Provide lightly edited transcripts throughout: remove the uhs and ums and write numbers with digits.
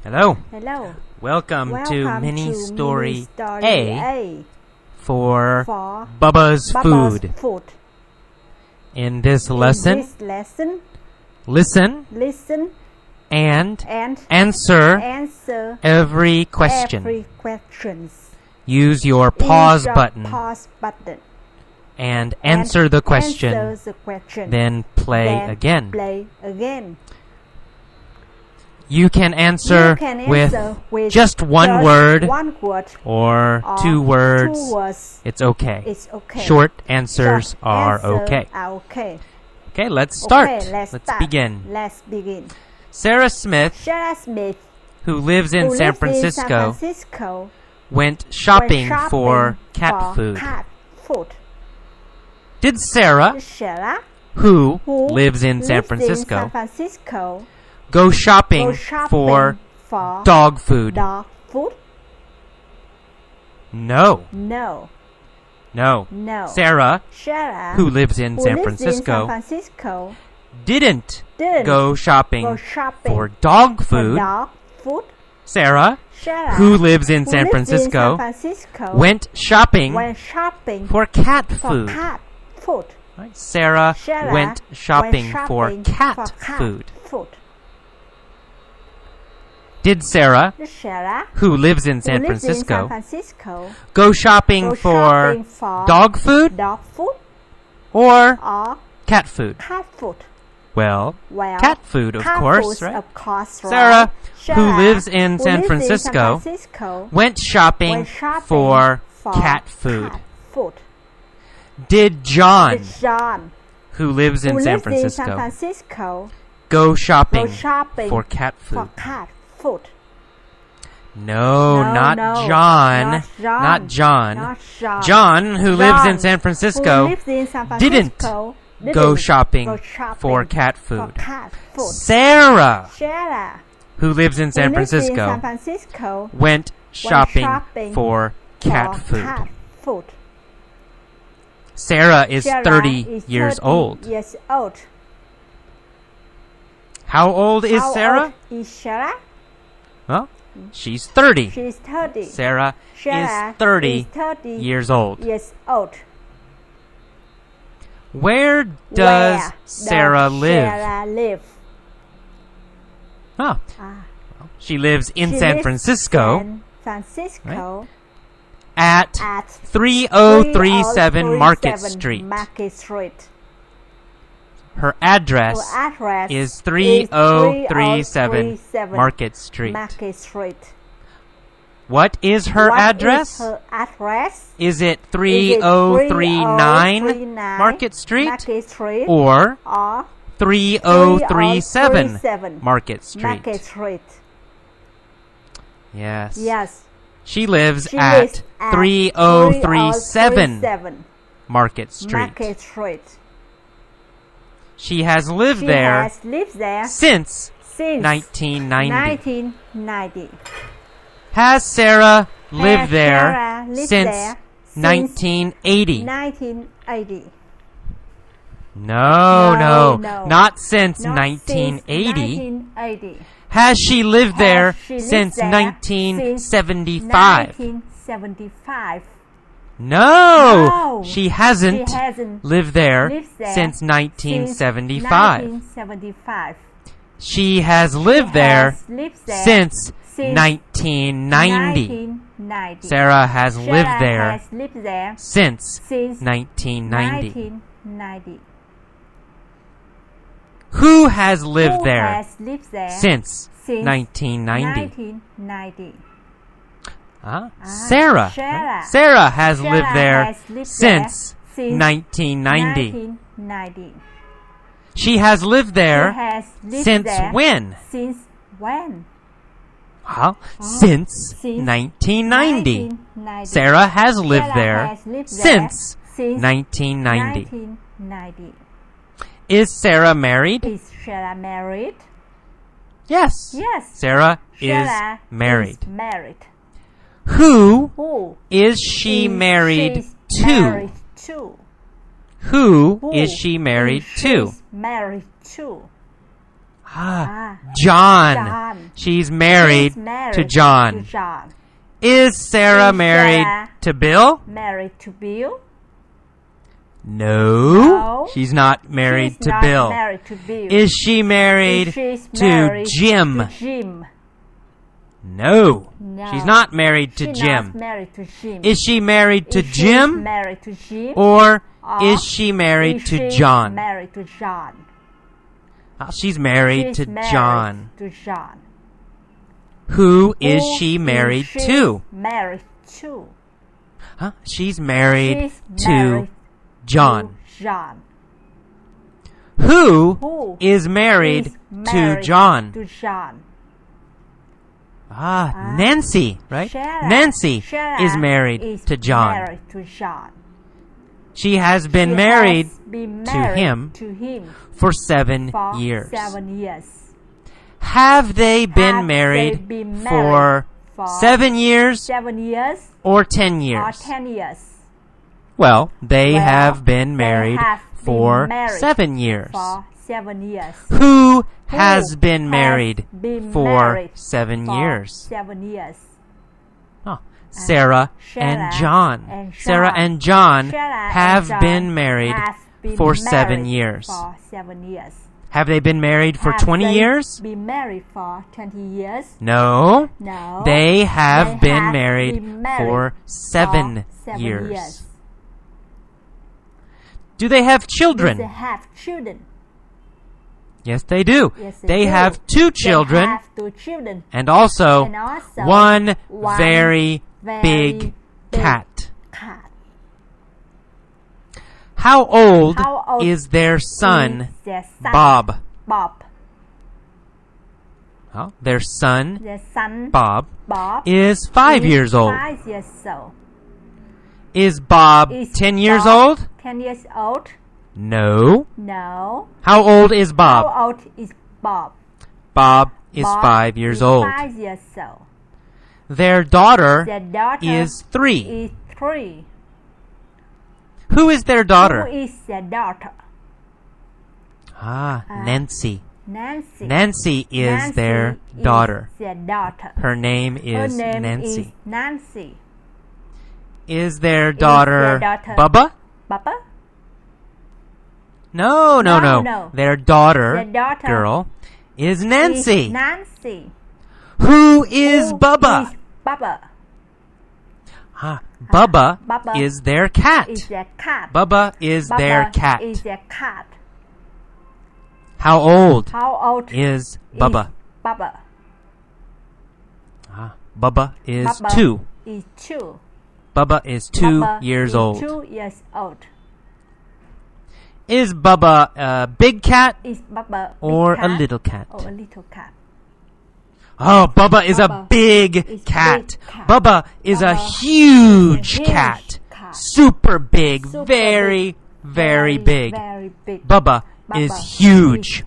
Hello. Hello. Welcome to Mini Story A for Bubba's Food. Food. In this lesson, listen and answer every question. Use your pause button and answer the question, then play again. You can answer with just one word or two words. It's okay. Short answers are okay. Okay, let's start. Let's begin. Sarah Smith, who lives in San Francisco, went shopping for cat food. Did Sarah, who lives in San Francisco, go shopping for dog food? No. Sarah, who lives in San Francisco, didn't go shopping for dog food. Sarah, who lives in San Francisco, went shopping for cat food. Right? Sarah went shopping for cat food. Did Sarah, who lives in San Francisco, go shopping for dog food or cat food? Well, cat food, of course, right? Sarah, who lives in San Francisco, went shopping for cat food. Did John, who lives in San Francisco, go shopping for cat food? No, not John. Not John. John, who lives in San Francisco, didn't go shopping for cat food. Sarah, who lives in San Francisco, went shopping for cat food. Sarah is 30 years old. How old is Sarah? Well, she's 30. Sarah is 30 years old. Where does Sarah live? Oh, well, she lives in San Francisco, right? At 3037 Market Street. Her address is 3037 Market Street. What is her address? Is it 3039 Market Street or 3037 Market Street? Yes. She lives at 3037 Market Street. She has lived there since 1990. Has Sarah lived there since 1980? No, not since 1980. Has she lived there since 1975? No, she hasn't lived there since 1975. She has lived there since 1990. Sarah has lived there since 1990. Who has lived there since 1990? Sarah. Sarah has lived there since 1990. She has lived there since when? Well, since 1990. Sarah has lived there since 1990. Is Sarah married? Yes. Sarah is married. Who is she married to? Who is she married to? John. She's married to John. Is Sarah married to Bill? Married to Bill? No, she's not married to Bill. Is she married to Jim? No, she's not married to Jim. Is she married to Jim? Or is she married to John? She's married to John. Who is she married to? She's married to John. Who is married to John? Nancy, right? Nancy is married to John. She has been married to him for 7 years. Have they been married for 7 years or 10 years? Well, they have been married for 7 years. Who has been married for 7 years? Sarah and John. Sarah and John have been married for 7 years. Have they been married for 20 years? No. They have been married for 7 years. Do they have children? Yes, they do. They have 2 children and also 1 very big cat. How old is their son, Bob? Their son, Bob, is 5 years old. Is Bob 10 years old? 10 years old? No. No. How old is Bob? How old is Bob? Bob is 5 years old. 5 years old. Their daughter is 3. Who is their daughter? Who is their daughter? Nancy. Nancy is their daughter. Her name is Nancy. Is their daughter Bubba? No. Their daughter, girl, is Nancy. Who is Bubba? Bubba is their cat. Bubba is their cat. How old is Bubba? Bubba is 2. Bubba is 2 years old. Is Bubba a big cat or a little cat? Oh, Bubba is a big cat. Bubba is a huge cat. Super big. Very, very big. Bubba is huge.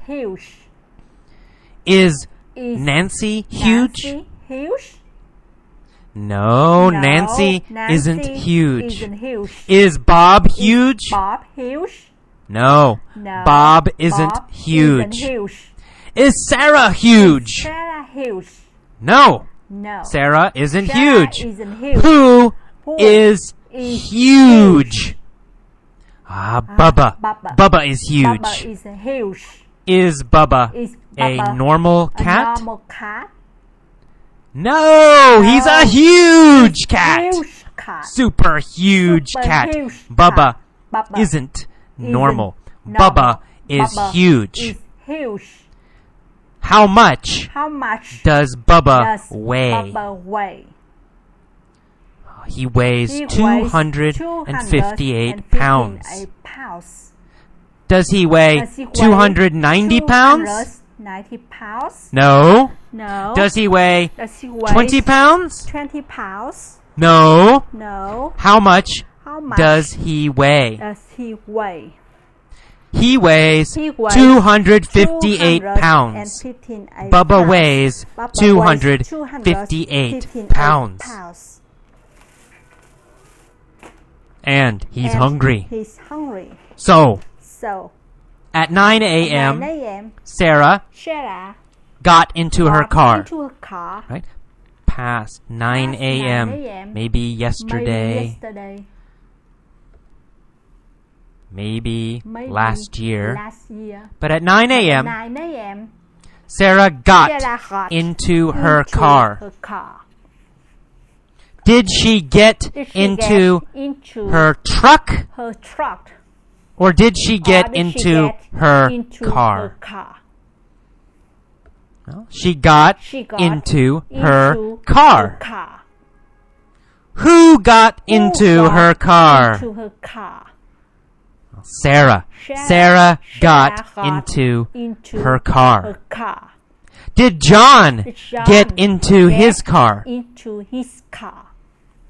Is Nancy huge? No, Nancy isn't huge. Is Bob huge? No, Bob isn't huge. Is Sarah huge? No, Sarah isn't huge. Who is huge? Bubba. Bubba is huge. Is Bubba a normal cat? No, he's a huge cat. Super huge cat. Bubba isn't normal. Bubba is huge. How much does Bubba weigh? He weighs 258 pounds. Does he weigh 290 pounds? No. Does he weigh 20 pounds? No. How much does he weigh? He weighs 258 pounds. Bubba weighs 258 pounds. And he's hungry. So, at 9 a.m., Sarah got into her car. Into her car. Right? Past 9 a.m. Maybe yesterday. Maybe last year. But at 9 a.m., Sarah got into her car. Did she get into her truck? Or did she get into her car? Well, she got into her car. Who got into her car? Sarah. Sarah got into her car. Did John get into his car?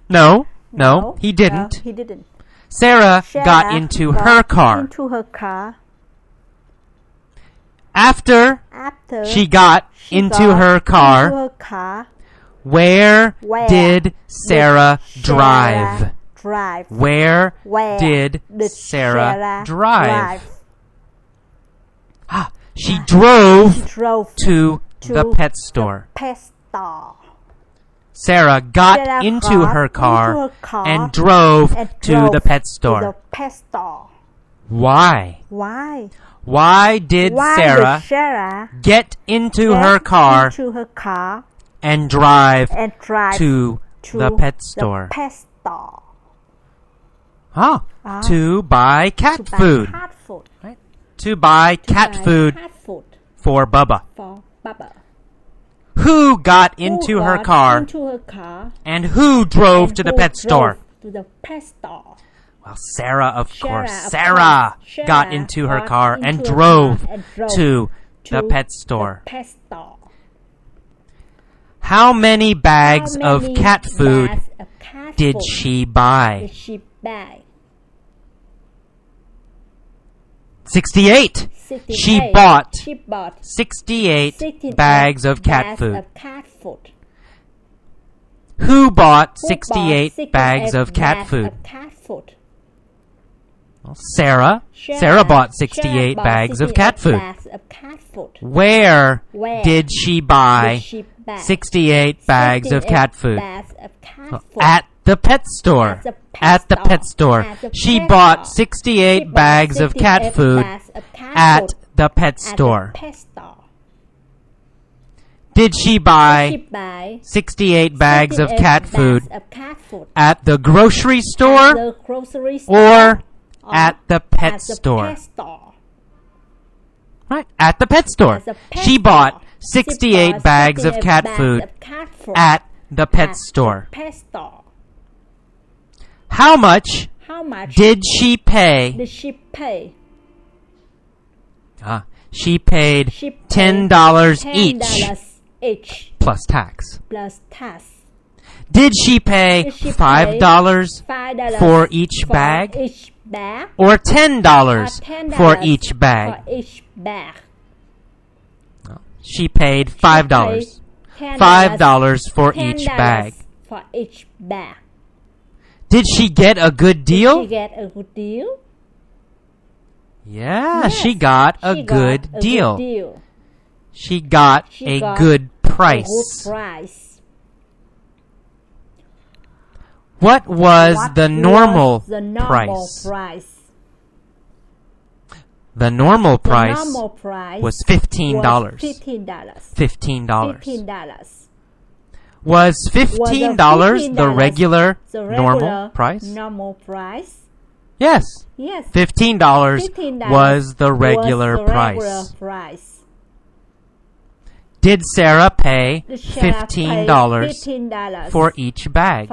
No, he didn't. Sarah got into her car. After she got into her car, where did Sarah drive? Where did Sarah drive? She drove to the pet store. Sarah got into her car and drove to the pet store. Why? Why did Sarah get into her car and drive to the pet store? To buy cat food. Right? To buy cat food for Bubba. Who got into her car and who drove to the pet store? Well, Sarah, of course. Sarah got into her car and drove to the pet store. How many bags of cat food did she buy? 68. She bought 68 bags of cat food. Who bought 68 bags of cat food? Well, Sarah. Sarah bought 68 bags of cat food. Where did she buy 68 bags of cat food? At the pet store. At the pet store. She bought 68 bags of cat food at the pet store. Did she buy 68 bags of cat food at the grocery store or at the pet store? Right, at the pet store. She bought 68 bags of cat food at the pet store. How much did she pay? She paid $10 each plus tax. Did she pay $5 for each bag or $10 for each bag? She paid $5. $5 for each bag. Did she get a good deal? Yeah, she got a good deal. She got a good price. What was the normal price? The normal price was $15. $15. Was $15 the regular normal price? Yes. $15 was the regular price. Did Sarah pay $15 for each bag?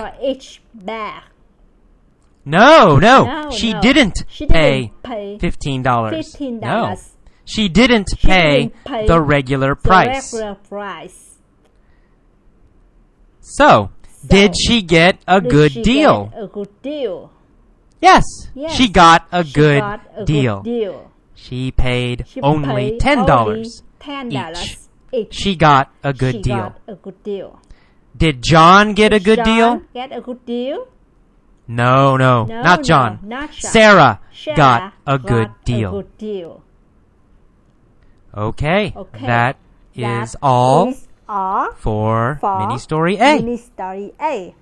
No, she didn't pay $15. No, she didn't pay the regular price. So, did she get a good deal? Yes, she got a good deal. She paid only $10 each. She got a good deal. Did John get a good deal? No, not John. Sarah got a good deal. Okay, that is all is all for for mini story A. mini story A.